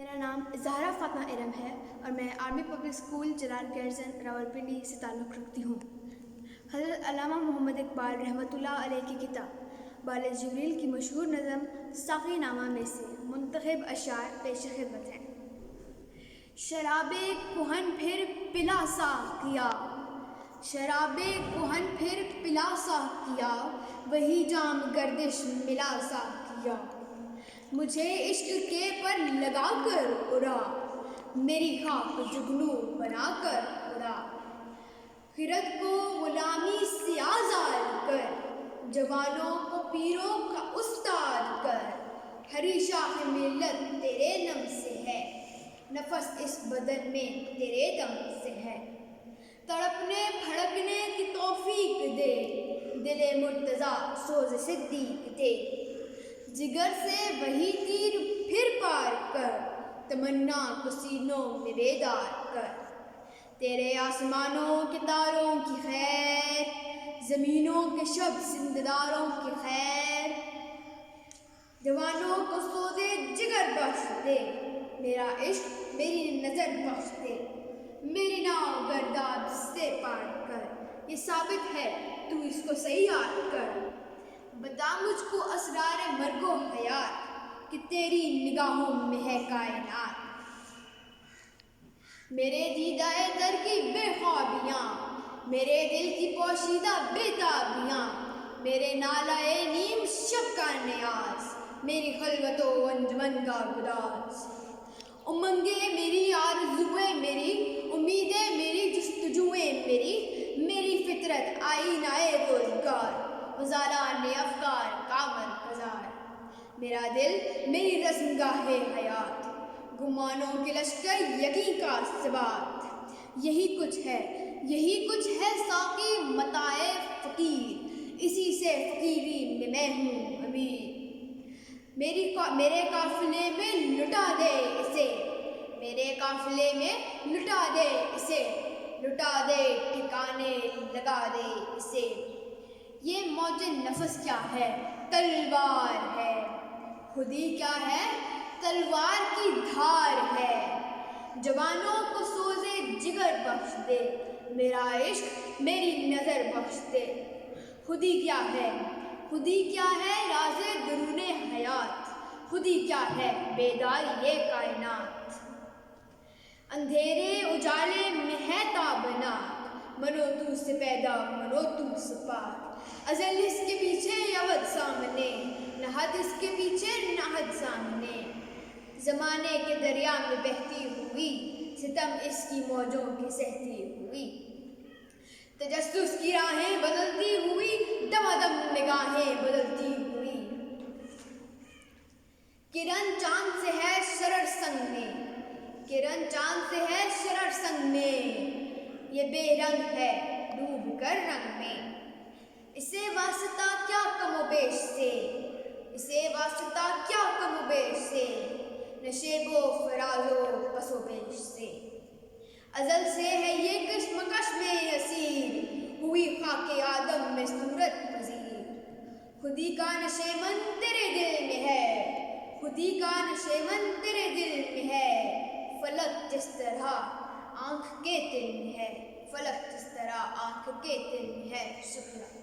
میرا نام زہرا فاطمہ ارم ہے اور میں آرمی پبلک اسکول جلال گرزن راولپنڈی سے تعلق رکھتی ہوں۔ حضرت علامہ محمد اقبال رحمۃ اللہ علیہ کی کتاب بال جبریل کی مشہور نظم ساقی نامہ میں سے منتخب اشعار پیش خدمت ہیں۔ شراب کہن پھر پلا ساقیا، شراب کہن پھر پلا ساقیا، وہی جام گردش ملا ساقیا۔ مجھے عشق کے پر لگا کر اڑا، میری خاک جگنو بنا کر اڑا۔ خرد کو غلامی سے آزاد کر، جوانوں کو پیروں کا استاد کر۔ ہری شاخ ملت تیرے نم سے ہے، نفس اس بدن میں تیرے دم سے ہے۔ تڑپنے پھڑکنے کی توفیق دے، دل مرتضیٰ سوز صدیق دے۔ جگر سے وہی تیر پھر پار کر، تمنا کو سینوں میں بیدار کر۔ تیرے آسمانوں کے تاروں کی خیر، زمینوں کے شب زندہداروں کی خیر۔ جوانوں کو سوزے جگر بخش دے، میرا عشق میری نظر بخش دے۔ میری ناؤ گرداب سے پار کر، یہ ثابت ہے تو اس کو صحیح یاد کر۔ بتا مجھ کو اسرار مرگ و حیات، کہ تیری نگاہوں میں ہے کائنات۔ میرے دیدہ در کی بے خوابیاں، میرے دل کی پوشیدہ بے تابیاں۔ میرے نالہ نیم شب کا نیاز، میری خلوت و انجمن کا گداز۔ امنگیں میری، آرزوئیں میری، امیدیں میری، جستجوئیں میری۔ میری فطرت آئینہ روزگار، غزالان افکار کا مرغزار۔ میرا دل میری رسم گاہ حیات، گمانوں کے لشکر یقین کا ثبات۔ یہی کچھ ہے ساقی متاع فقیر، اسی سے فقیری میں ہوں امیر۔ میرے قافلے میں لٹا دے اسے، میرے قافلے میں لٹا دے اسے۔ لٹا دے ٹھکانے لگا دے اسے۔ یہ موج نفس کیا ہے؟ تلوار ہے۔ خودی کیا ہے؟ تلوار کی دھار ہے۔ جوانوں کو سوزے جگر بخش دے، میرا عشق میری نظر بخش دے۔ خودی کیا ہے؟ خودی کیا ہے راز درون حیات، خودی کیا ہے بیداری یہ کائنات۔ اندھیرے اجالے میں ہے تابناک، منو تو سے پیدا منو تو سے پاک۔ ازل اس کے پیچھے ابد سامنے، نہ حد اس کے پیچھے نہ حد سامنے۔ زمانے کے دریا میں بہتی ہوئی، ستم اس کی موجوں کی سہتی ہوئی۔ تجسس کی راہیں بدلتی ہوئی، دمادم نگاہیں بدلتی ہوئی۔ کرن چاند سے ہے شرر سنگ میں، کرن چاند سے ہے شرر سنگ میں۔ یہ بے رنگ ہے ڈوب کر رنگ میں، اسے واسطہ کیا کم و بیش سے، اسے واسطہ کیا کم و بیش سے۔ نشیب و فراز و پس و پیش سے۔ ازل سے ہے یہ کشمکش میں اسیر، ہوئی خاک آدم میں صورت پذیر۔ خودی کا نشیمن تیرے دل میں ہے، خودی کا نشیمن تیرے دل میں ہے۔ فلک جس طرح آنکھ کے دل میں ہے، فلک جس طرح آنکھ کے دل میں ہے۔ شکریہ۔